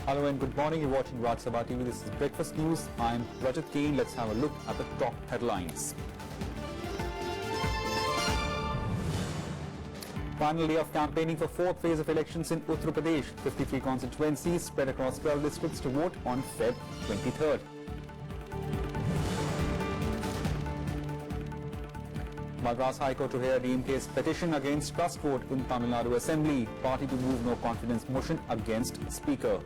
Hello and good morning. You're watching Raj Sabha TV. This is Breakfast News. I'm Rajat Kane. Let's have a look at the top headlines. Final day of campaigning for fourth phase of elections in Uttar Pradesh. 53 constituencies spread across 12 districts to vote on Feb 23rd. Madras High Court to hear DMK's petition against trust vote in Tamil Nadu Assembly. Party to move no confidence motion against Speaker.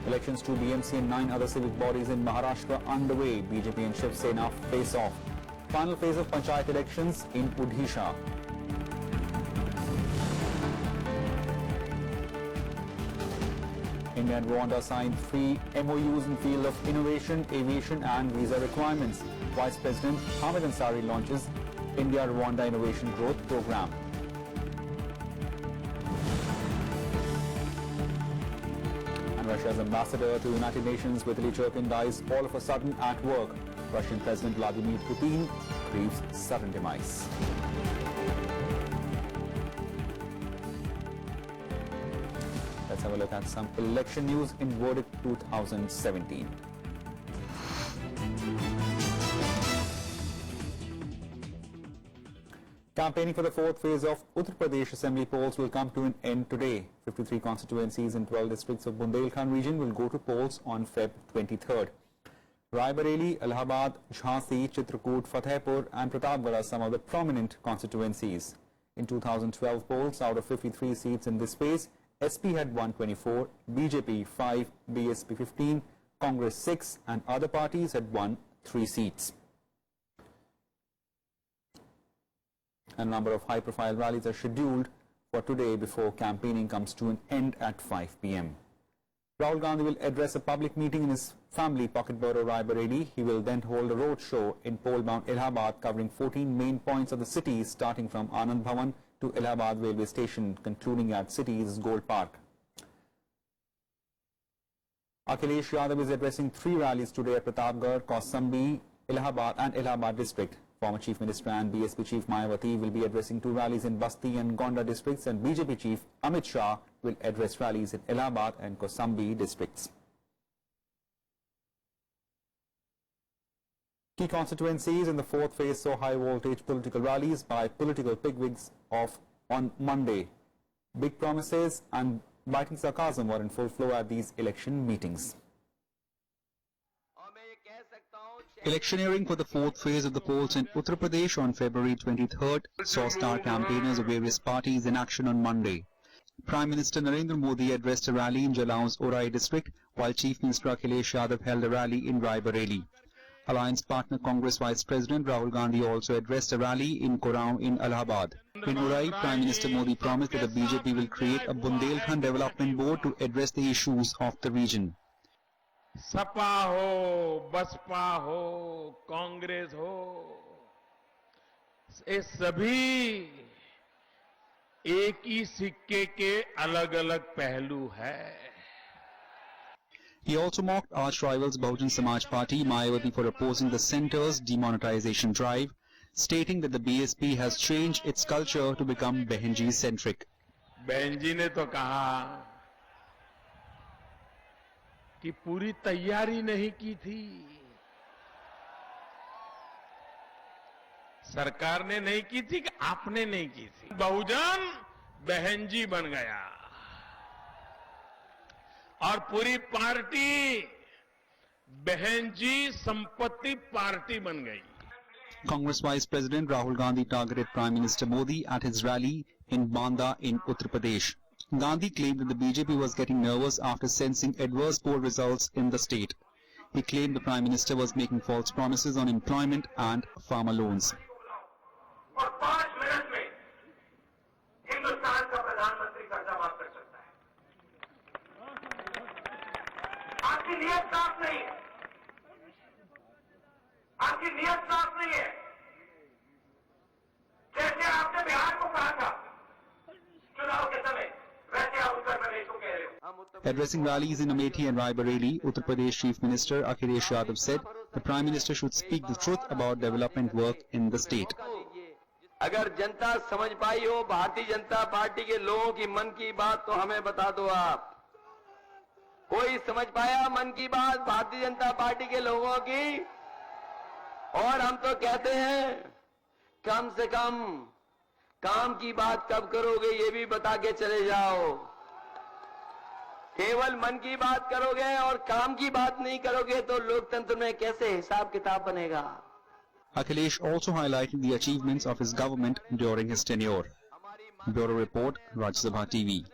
Elections to BMC and 9 other civic bodies in Maharashtra underway. BJP and Shiv Sena face off. Final phase of panchayat elections in Odisha. India and Rwanda signed 3 MoUs in field of innovation, aviation and visa requirements. Vice President Hamid Ansari launches India Rwanda Innovation Growth Program. And Russia's ambassador to United Nations Vitaly Churkin dies all of a sudden at work. Russian President Vladimir Putin grieves sudden demise. Let's have a look at some election news in verdict 2017. Campaigning for the fourth phase of Uttar Pradesh Assembly polls will come to an end today. 53 constituencies in 12 districts of Bundelkhand region will go to polls on Feb 23rd. Raebareli, Allahabad, Jhansi, Chitrakoot, Fatehpur and Pratapgarh are some of the prominent constituencies. In 2012 polls, out of 53 seats in this phase, SP had 124, BJP 5, BSP 15, Congress 6 and other parties had won 3 seats. A number of high-profile rallies are scheduled for today before campaigning comes to an end at 5 p.m. Rahul Gandhi will address a public meeting in his family pocket borough Raebareli. He will then hold a road show in poll-bound Allahabad covering 14 main points of the city starting from Anand Bhavan to Allahabad railway station concluding at city's Gold Park. Akhilesh Yadav is addressing 3 rallies today at Pratapgarh, Kausambi, Allahabad and Allahabad district. Former Chief Minister and BSP Chief Mayawati will be addressing 2 rallies in Basti and Gonda districts and BJP Chief Amit Shah will address rallies in Allahabad and Kausambi districts. Key constituencies in the fourth phase saw high-voltage political rallies by political bigwigs on Monday. Big promises and biting sarcasm were in full flow at these election meetings. Electioneering for the fourth phase of the polls in Uttar Pradesh on February 23rd saw star campaigners of various parties in action on Monday. Prime Minister Narendra Modi addressed a rally in Jalgaon's Orai district, while Chief Minister Akhilesh Yadav held a rally in Raebareli. Alliance partner Congress Vice President Rahul Gandhi also addressed a rally in Koraon in Allahabad. In Orai, Prime Minister Modi promised that the BJP will create a Bundelkhand Development Board to address the issues of the region. Sapa हो, बसपा हो, कांग्रेस हो, ये सभी एक ही सिक्के के अलग-अलग पहलू है. He also mocked arch rivals Bahujan Samaj Party Mayawati for opposing the centre's demonetization drive, stating that the BSP has changed its culture to become Behenji-centric. बहनजी ने तो कहा कि पूरी तैयारी नहीं की थी. सरकार ने नहीं की थी कि आपने नहीं की थी. बहुजन बहनजी बन गया और पूरी पार्टी बहनजी संपत्ति पार्टी बन गई. Congress Vice President Rahul Gandhi targeted Prime Minister Modi at his rally in Banda in Uttar Pradesh. Gandhi claimed that the BJP was getting nervous after sensing adverse poll results in the state. He claimed the Prime Minister was making false promises on employment and farmer loans. Addressing rallies in Amethi and Raebareli, Uttar Pradesh Chief Minister Akhilesh Yadav said the Prime Minister should speak the truth about development work in the state. अगर जनता समझ पाई हो Bharatiya Janata party के लोगों की मन की बात तो हमें बता दो आप। कोई समझ पाया मन की बात भारतीय जनता पार्टी के लोगों की? और हम तो कहते हैं कम से कम काम की बात कब करोगे ये भी बता के चले जाओ। केवल मन की बात करोगे और काम की बात नहीं करोगे तो लोकतंत्र में कैसे हिसाब किताब बनेगा? Akhilesh also highlighted the achievements of his government during his tenure. Bureau Report, Rajya Sabha TV.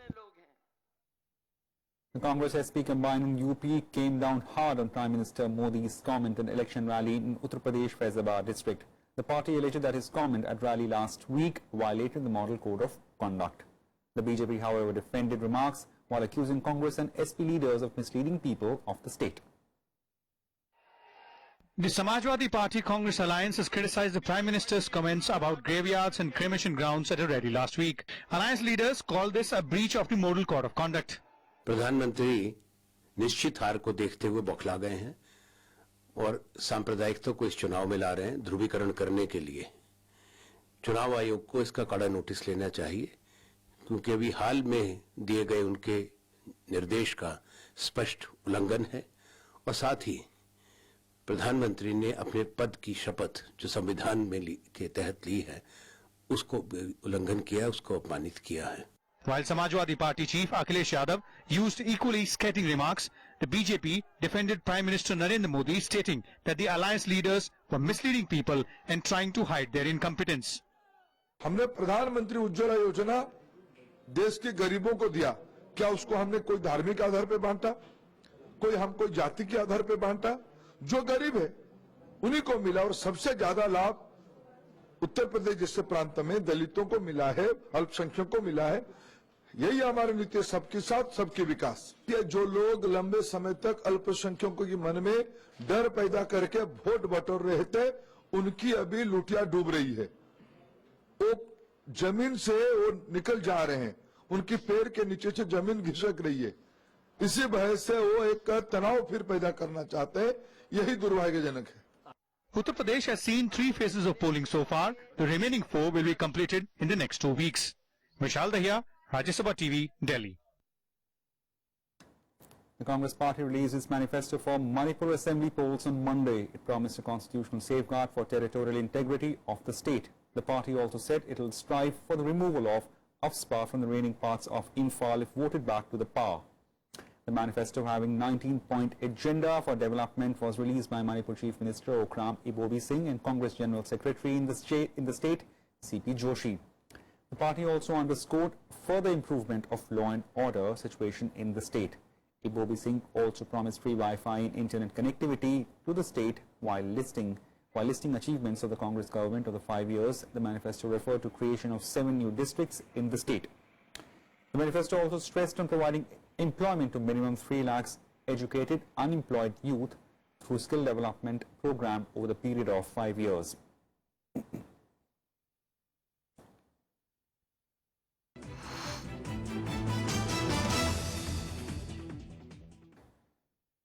The Congress SP combined in UP came down hard on Prime Minister Modi's comment at election rally in Uttar Pradesh Faizabad district. The party alleged that his comment at rally last week violated the Model Code of Conduct. The BJP, however, defended remarks while accusing Congress and SP leaders of misleading people of the state. The Samajwadi Party Congress alliance has criticized the Prime Minister's comments about graveyards and cremation grounds at a rally last week. Alliance leaders called this a breach of the Model Code of Conduct. प्रधानमंत्री निश्चित हार को देखते हुए बौखला गए हैं और सांप्रदायिकता को इस चुनाव में ला रहे हैं ध्रुवीकरण करने के लिए। चुनाव आयोग को इसका कड़ा नोटिस लेना चाहिए क्योंकि अभी हाल में दिए गए उनके निर्देश का स्पष्ट उल्लंघन है और साथ ही प्रधानमंत्री ने अपने पद की शपथ जो संविधान में के तहत ली है उसको उल्लंघन किया, उसको अपमानित किया है। While Samajwadi Party chief Akhilesh Yadav used equally scathing remarks, the BJP defended Prime Minister Narendra Modi, stating that the alliance leaders were misleading people and trying to hide their incompetence. हमने प्रधानमंत्री उज्ज्वला योजना देश के गरीबों को दिया, क्या उसको हमने कोई धार्मिक आधार पे बांटा, कोई जाति के आधार पे बांटा? जो गरीब है उन्हीं को मिला और सबसे ज्यादा लाभ उत्तर प्रदेश जैसे प्रांत में दलितों को मिला है, अल्पसंख्यकों को मिला है। यही हमारी नीति, सबके साथ सबके विकास। ये जो लोग लंबे समय तक अल्पसंख्यकों के मन में डर पैदा करके वोट बटोर रहे थे, उनकी अभी लुटिया डूब रही है। वो जमीन से वो निकल जा रहे हैं, उनकी पैर के नीचे से जमीन घिसक रही है। इसी वजह से वो एक तनाव फिर पैदा करना चाहते हैं, यही दुर्भाग्यजनक है। Uttar Pradesh has seen 3 phases of polling so far. The remaining 4 will be completed in the next 2 weeks. Vishal Dahiya, Rajya Sabha TV, Delhi. The Congress party released its manifesto for Manipur Assembly polls on Monday. It promised a constitutional safeguard for territorial integrity of the state. The party also said it will strive for the removal of AFSPA from the remaining parts of Imphal if voted back to the power. The manifesto, having 19-point agenda for development, was released by Manipur Chief Minister Okram Ibobi Singh and Congress General Secretary in the state, C.P. Joshi. The party also underscored further improvement of law and order situation in the state. Ibobi Singh also promised free Wi-Fi and internet connectivity to the state while listing achievements of the Congress government of the 5 years. The manifesto referred to creation of 7 new districts in the state. The manifesto also stressed on providing employment to minimum 3 lakhs educated unemployed youth through skill development program over the period of 5 years.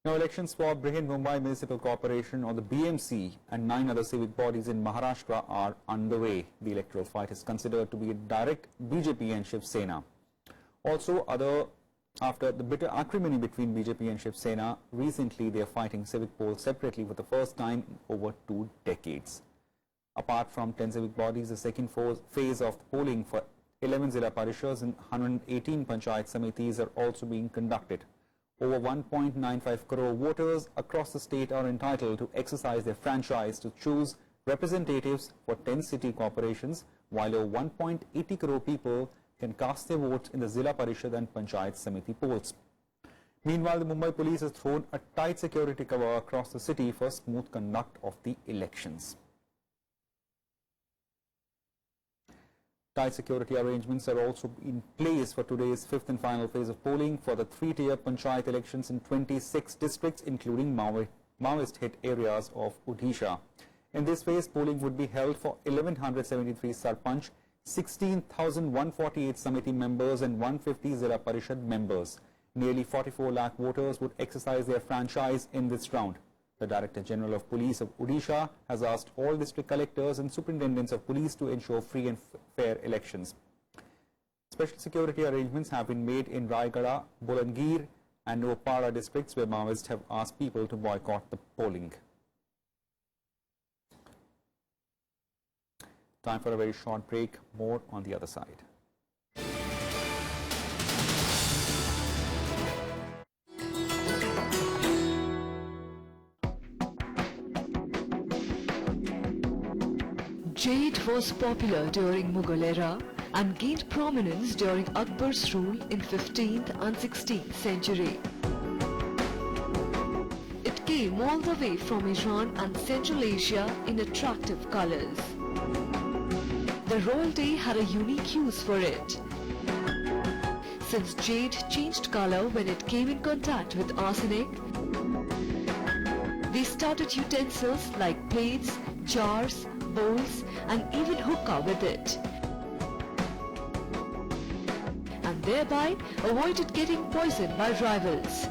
Now, elections for Brihan Mumbai Municipal Corporation or the BMC and 9 other civic bodies in Maharashtra are underway. The electoral fight is considered to be a direct BJP and Shiv Sena. Also, after the bitter acrimony between BJP and Shiv Sena, recently they are fighting civic polls separately for the first time in over 2 decades. Apart from 10 civic bodies, the second phase of the polling for 11 Zilla Parishads and 118 Panchayat Samitis are also being conducted. Over 1.95 crore voters across the state are entitled to exercise their franchise to choose representatives for 10 city corporations, while over 1.80 crore people can cast their votes in the Zilla Parishad and Panchayat Samiti polls. Meanwhile, the Mumbai police has thrown a tight security cover across the city for smooth conduct of the elections. Tight security arrangements are also in place for today's 5th and final phase of polling for the 3-tier Panchayat elections in 26 districts, including Maoist-hit areas of Odisha. In this phase, polling would be held for 1,173 Sarpanch, 16,148 Samiti members and 150 Zilla Parishad members. Nearly 44 lakh voters would exercise their franchise in this round. The Director General of Police of Odisha has asked all district collectors and superintendents of police to ensure free and fair elections. Special security arrangements have been made in Raigada, Bolangir and Nopara districts where Maoists have asked people to boycott the polling. Time for a very short break. More on the other side. Jade was popular during Mughal era and gained prominence during Akbar's rule in 15th and 16th century. It came all the way from Iran and Central Asia in attractive colors. The royalty had a unique use for it. Since jade changed color when it came in contact with arsenic, they started utensils like plates, jars, bowls and even hookah with it, and thereby avoided getting poisoned by rivals.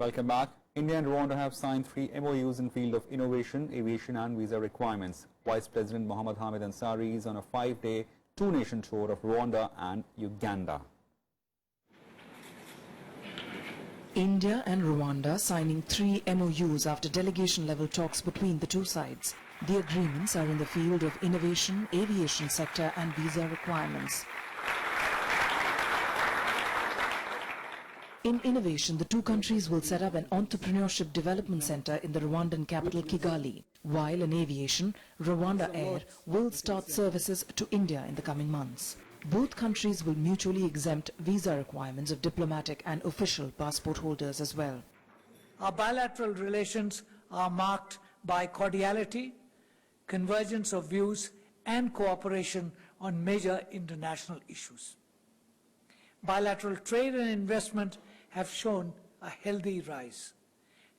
Welcome back. India and Rwanda have signed 3 MoUs in field of innovation, aviation and visa requirements. Vice President Hamid Ansari is on a 5-day 2-nation tour of Rwanda and Uganda. India and Rwanda signing 3 MoUs after delegation-level talks between the two sides. The agreements are in the field of innovation, aviation sector and visa requirements. In innovation, the two countries will set up an entrepreneurship development center in the Rwandan capital Kigali, while in aviation, Rwanda Air will start services to India in the coming months. Both countries will mutually exempt visa requirements of diplomatic and official passport holders as well. Our bilateral relations are marked by cordiality, convergence of views and cooperation on major international issues. Bilateral trade and investment have shown a healthy rise.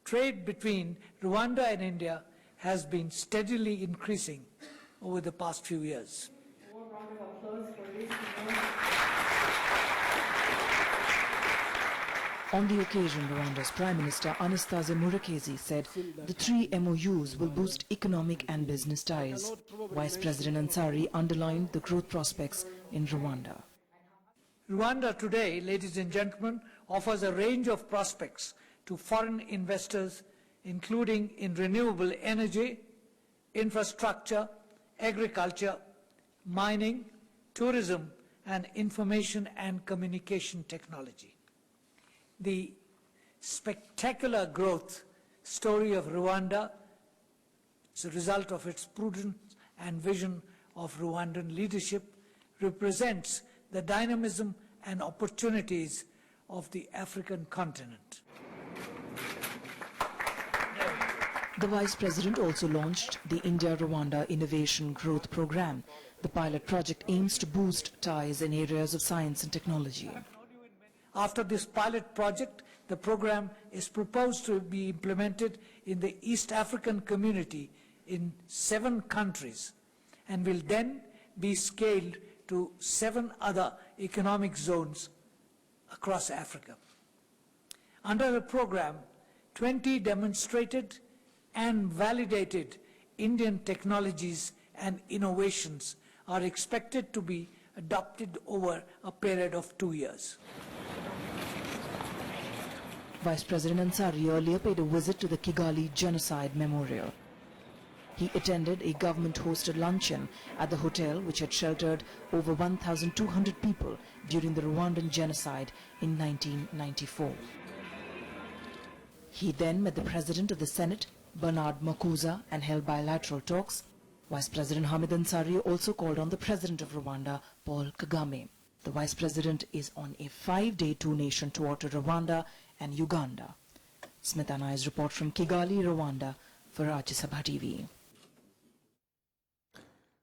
Trade between Rwanda and India has been steadily increasing over the past few years. On the occasion, Rwanda's Prime Minister Anastase Murekezi said the 3 MoUs will boost economic and business ties. Vice President Ansari underlined the growth prospects in Rwanda. Rwanda today, ladies and gentlemen, offers a range of prospects to foreign investors, including in renewable energy, infrastructure, agriculture, mining, tourism, and information and communication technology. The spectacular growth story of Rwanda is a result of its prudence and vision of Rwandan leadership, represents the dynamism and opportunities of the African continent. The Vice President also launched the India-Rwanda Innovation Growth Program. The pilot project aims to boost ties in areas of science and technology. After this pilot project, the program is proposed to be implemented in the East African community in 7 countries and will then be scaled to 7 other economic zones across Africa. Under the program, 20 demonstrated and validated Indian technologies and innovations are expected to be adopted over a period of 2 years. Vice President Ansari earlier paid a visit to the Kigali Genocide Memorial. He attended a government-hosted luncheon at the hotel which had sheltered over 1,200 people during the Rwandan genocide in 1994. He then met the President of the Senate, Bernard Makuza, and held bilateral talks. Vice President Hamid Ansari also called on the President of Rwanda, Paul Kagame. The Vice President is on a 5-day 2-nation tour to Rwanda and Uganda. Smita Nai's report from Kigali, Rwanda for Rajya Sabha TV.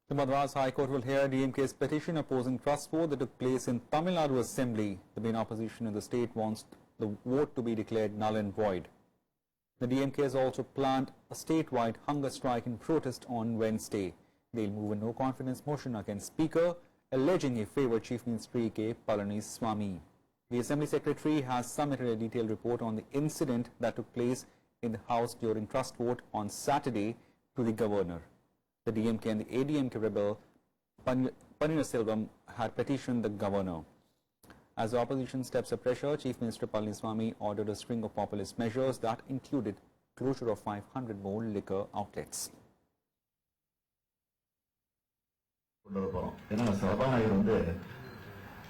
The Madras High Court will hear DMK's petition opposing trust vote that took place in Tamil Nadu Assembly. The main opposition in the state wants the vote to be declared null and void. The DMK has also planned a statewide hunger strike in protest on Wednesday. They'll move a no-confidence motion against Speaker alleging he favored Chief Minister K. Palaniswamy. The Assembly Secretary has submitted a detailed report on the incident that took place in the House during trust vote on Saturday to the Governor. The DMK and the ADMK rebel Pannirselvam had petitioned the Governor. As the opposition steps up pressure, Chief Minister Palaniswamy ordered a string of populist measures that included closure of 500 more liquor outlets.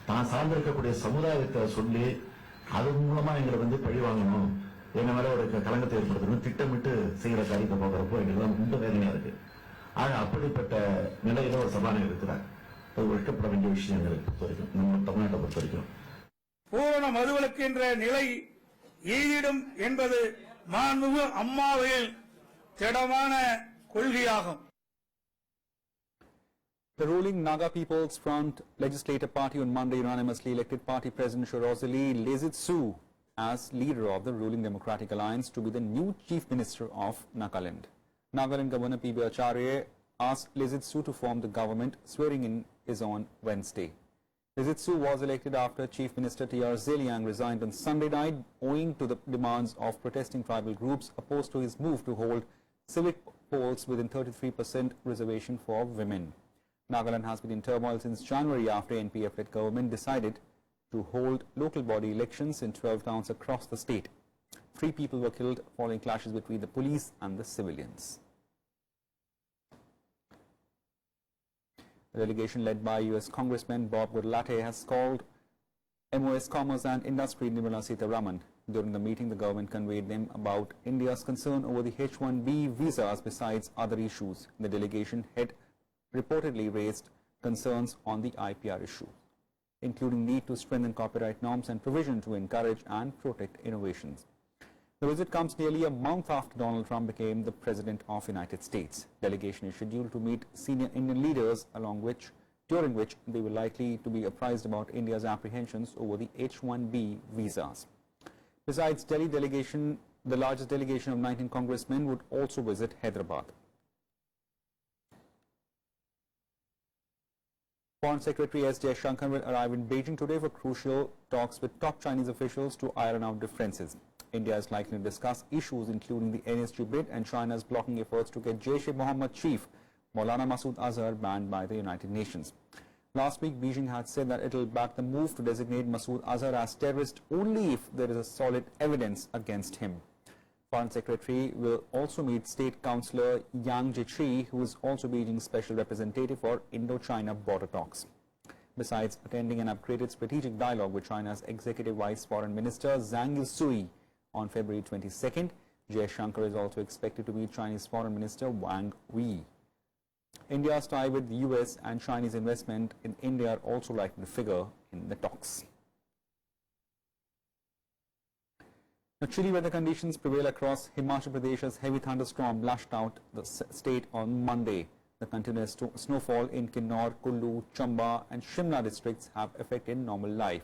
தான் சார்ந்திருக்கக்கூடிய சமுதாயத்தை சொல்லி அது மூலமா எங்களை பழி வாங்கணும், எங்க மேல ஒரு கலங்கத்தை ஏற்படுத்தணும் திட்டமிட்டு செய்யற காரியத்தை பார்க்கறப்போ எங்களுக்கு ரொம்ப வேதனையா இருக்கு. ஆக அப்படிப்பட்ட நிலையில ஒரு சபாநாயகர் இருக்கிறார். அது ஒழிக்கப்பட வேண்டிய விஷயம் எங்களை பொறுத்த வரைக்கும், நம்ம தமிழ்நாட்டை பொறுத்த வரைக்கும். பூரண மதுவிலக்கு என்ற நிலை ஈடும் என்பது மாண்புமிகு அம்மாவின் திடமான கொள்கையாகும். The ruling Naga People's Front Legislative Party on Monday unanimously elected party president Shirozali Lezitsu as leader of the ruling Democratic Alliance to be the new chief minister of Nagaland. Nagaland Governor P.B. Acharya asked Lezitsu to form the government. Swearing in is on Wednesday. Lezitsu was elected after Chief Minister T.R. Zeliang resigned on Sunday night owing to the demands of protesting tribal groups opposed to his move to hold civic polls within 33% reservation for women. Nagaland has been in turmoil since January after NPF-led government decided to hold local body elections in 12 towns across the state. 3 people were killed following clashes between the police and the civilians. A delegation led by US Congressman Bob Gurlate has called MoUs Commerce and Industry Nirmala Sitharaman. During the meeting, the government conveyed them about India's concern over the H-1B visas besides other issues. The delegation had reportedly raised concerns on the IPR issue, including need to strengthen copyright norms and provision to encourage and protect innovations. The visit comes nearly a month after Donald Trump became the President of the United States. Delegation is scheduled to meet senior Indian leaders, during which they will likely to be apprised about India's apprehensions over the H-1B visas. Besides Delhi delegation, the largest delegation of 19 congressmen would also visit Hyderabad. Foreign Secretary S. Jaishankar will arrive in Beijing today for crucial talks with top Chinese officials to iron out differences. India is likely to discuss issues including the NSG bid and China's blocking efforts to get Jaish-e-Mohammed chief Maulana Masood Azhar banned by the United Nations. Last week, Beijing had said that it will back the move to designate Masood Azhar as terrorist only if there is a solid evidence against him. Foreign Secretary will also meet State Councillor Yang Jiechi, who is also Beijing's special representative for Indo-China border talks. Besides attending an upgraded strategic dialogue with China's Executive Vice Foreign Minister Zhang Yusui on February 22nd, Jaishankar is also expected to meet Chinese Foreign Minister Wang Yi. India's tie with the US and Chinese investment in India are also likely to figure in the talks. Now, chilly weather conditions prevail across Himachal Pradesh as heavy thunderstorm lashed out the state on Monday. The continuous snowfall in Kinnaur, Kullu, Chamba and Shimla districts have affected normal life.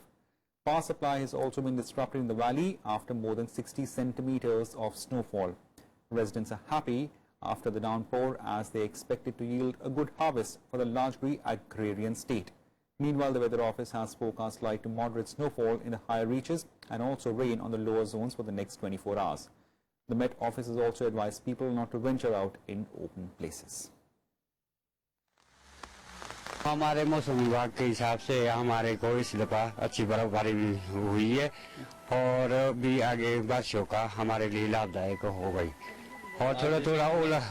Power supply has also been disrupted in the valley after more than 60 centimeters of snowfall. Residents are happy after the downpour as they expected to yield a good harvest for the largely agrarian state. Meanwhile, the Weather Office has forecast light to moderate snowfall in the higher reaches and also rain on the lower zones for the next 24 hours. The Met Office has also advised people not to venture out in open places. हमारे मौसम विभाग के हिसाब से हमारे को इस दफा अच्छी बर्फबारी भी हुई है और भी आगे बारिशों का हमारे लिए लाभदायक हो गई और थोड़ा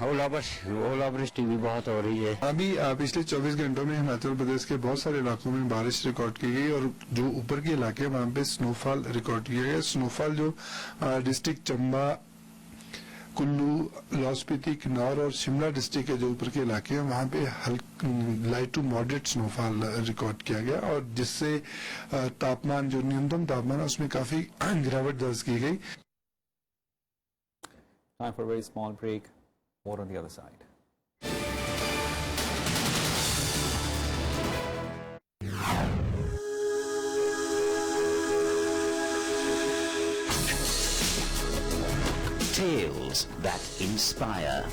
ओलावृष्टि भी बहुत हो रही है। अभी पिछले 24 घंटों में हिमाचल प्रदेश के बहुत सारे इलाकों में बारिश रिकॉर्ड की गई और जो ऊपर के इलाके हैं वहाँ पे स्नोफॉल रिकॉर्ड किया गया। स्नोफॉल जो डिस्ट्रिक्ट चंबा, कुल्लू, लाहौल स्पीति, किन्नौर और शिमला डिस्ट्रिक्ट के जो ऊपर के इलाके हैं वहाँ पे light to moderate snowfall record किया गया और जिससे तापमान जो न्यूनतम तापमान है उसमें काफी गिरावट दर्ज की गई। Time for a very small break. More on the other side. Tales that inspire.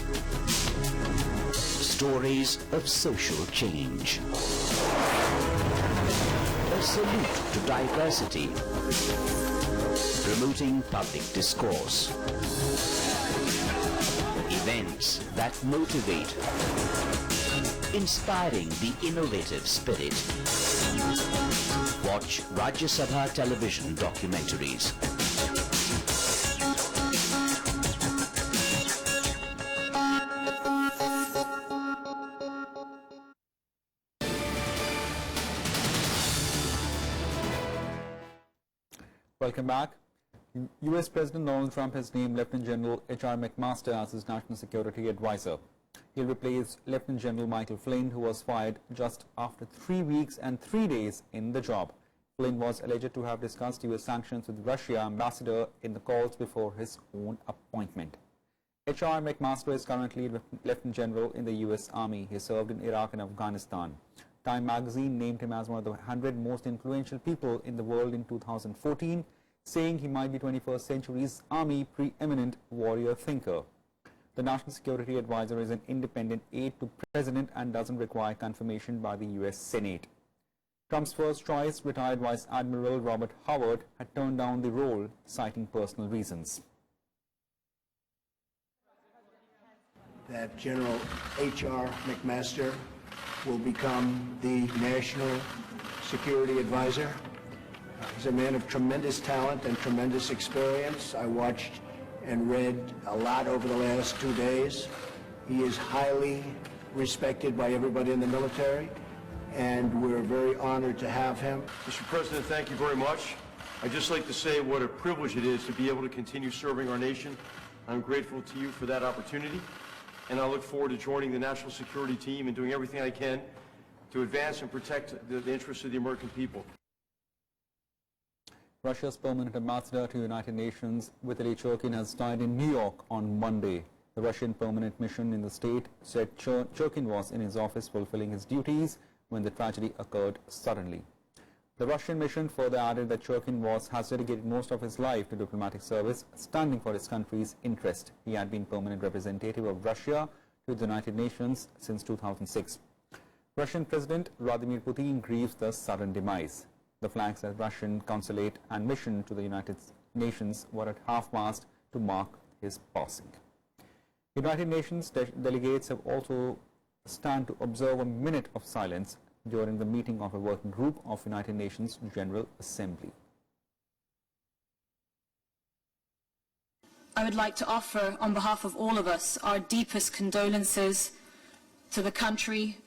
Stories of social change. salute to diversity, promoting public discourse, events that motivate, inspiring the innovative spirit. Watch Rajya Sabha television documentaries. Welcome back. US President Donald Trump has named Lieutenant General H.R. McMaster as his national security advisor. He'll replace Lieutenant General Michael Flynn, who was fired just after 3 weeks and 3 days in the job. Flynn was alleged to have discussed US sanctions with Russia ambassador in the calls before his own appointment. H.R. McMaster is currently Lieutenant General in the US Army. He served in Iraq and Afghanistan. Time magazine named him as one of the 100 most influential people in the world in 2014, saying he might be 21st century's Army preeminent warrior thinker. The National Security Advisor is an independent aide to President and doesn't require confirmation by the US Senate. Trump's first choice, retired Vice Admiral Robert Howard, had turned down the role, citing personal reasons. That General H.R. McMaster will become the National Security Advisor. He's a man of tremendous talent and tremendous experience. I watched and read a lot over the last 2 days. He is highly respected by everybody in the military, and we're very honored to have him. Mr. President, thank you very much. I'd just like to say what a privilege it is to be able to continue serving our nation. I'm grateful to you for that opportunity, and I look forward to joining the national security team and doing everything I can to advance and protect the interests of the American people. Russia's permanent ambassador to United Nations, Vitaly Churkin, has died in New York on Monday. The Russian permanent mission in the state said Churkin was in his office fulfilling his duties when the tragedy occurred suddenly. The Russian mission further added that Churkin has dedicated most of his life to diplomatic service, standing for his country's interest. He had been permanent representative of Russia to the United Nations since 2006. Russian President Vladimir Putin grieves the sudden demise. The flags at Russian consulate and mission to the United Nations were at half-mast to mark his passing. United Nations delegates have also stand to observe a minute of silence during the meeting of a working group of United Nations General Assembly. I would like to offer, on behalf of all of us, our deepest condolences to the country,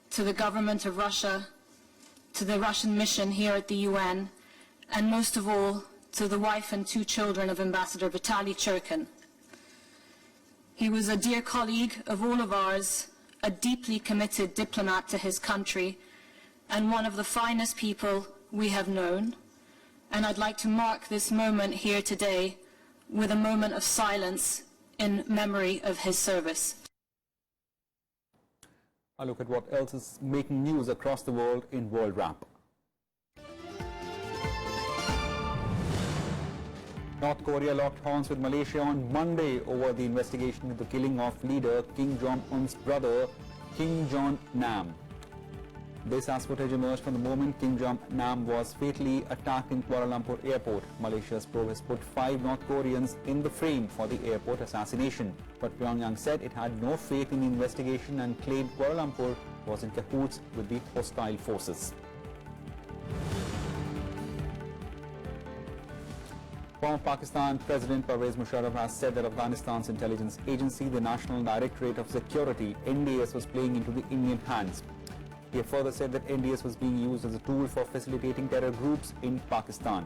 to the government of Russia, to the Russian mission here at the UN, and most of all, to the wife and 2 children of Ambassador Vitaly Churkin. He was a dear colleague of all of ours, a deeply committed diplomat to his country, and one of the finest people we have known. And I'd like to mark this moment here today with a moment of silence in memory of his service. A look at what else is making news across the world in World Wrap. North Korea locked horns with Malaysia on Monday over the investigation into the killing of leader Kim Jong-un's brother, Kim Jong-nam. This as footage emerged from the moment Kim Jong-nam was fatally attacked in Kuala Lumpur airport. Malaysia's probe has put 5 North Koreans in the frame for the airport assassination. But Pyongyang said it had no faith in the investigation and claimed Kuala Lumpur was in cahoots with the hostile forces. Former Pakistan President Pervez Musharraf has said that Afghanistan's intelligence agency, the National Directorate of Security, NDS, was playing into the Indian hands. He further said that NDS was being used as a tool for facilitating terror groups in Pakistan.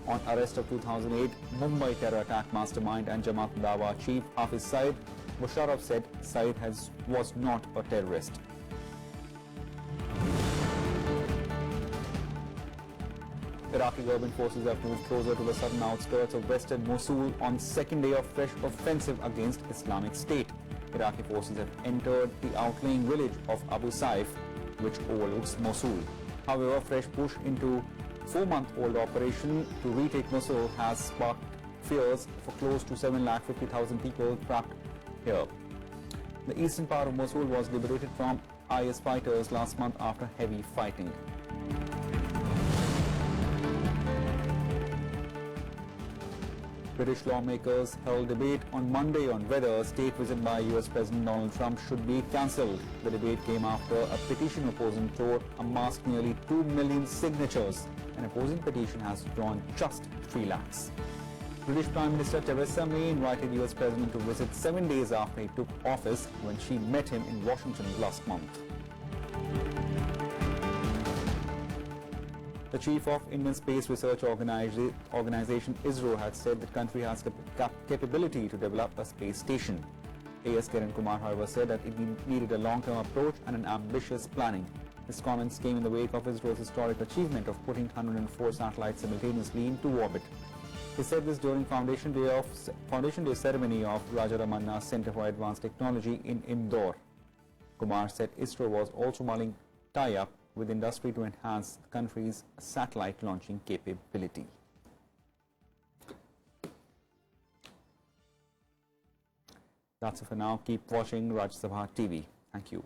On arrest of 2008 Mumbai terror attack mastermind and Jamaat Dawa chief Hafiz Saeed, Musharraf said Saeed was not a terrorist. Iraqi government forces have moved closer to the southern outskirts of western Mosul on second day of fresh offensive against Islamic State. Iraqi forces have entered the outlying village of Abu Saif, which overlooks Mosul. However, fresh push into 4-month-old operation to retake Mosul has sparked fears for close to 750,000 people trapped here. The eastern part of Mosul was liberated from IS fighters last month after heavy fighting. British lawmakers held debate on Monday on whether a state visit by US President Donald Trump should be cancelled. The debate came after a petition opposing tour amassed nearly 2 million signatures. An opposing petition has drawn just 3 lakhs. British Prime Minister Theresa May invited US President to visit 7 days after he took office when she met him in Washington last month. The chief of Indian Space Research Organization ISRO had said the country has the capability to develop a space station. A.S. Kiran Kumar, however, said that it needed a long-term approach and an ambitious planning. His comments came in the wake of ISRO's historic achievement of putting 104 satellites simultaneously into orbit. He said this during Foundation Day ceremony of Raja Ramanna Center for Advanced Technology in Indore. Kumar said ISRO was also mulling tie-up with industry to enhance the country's satellite launching capability. That's it for now. Keep watching Rajya Sabha TV. Thank you.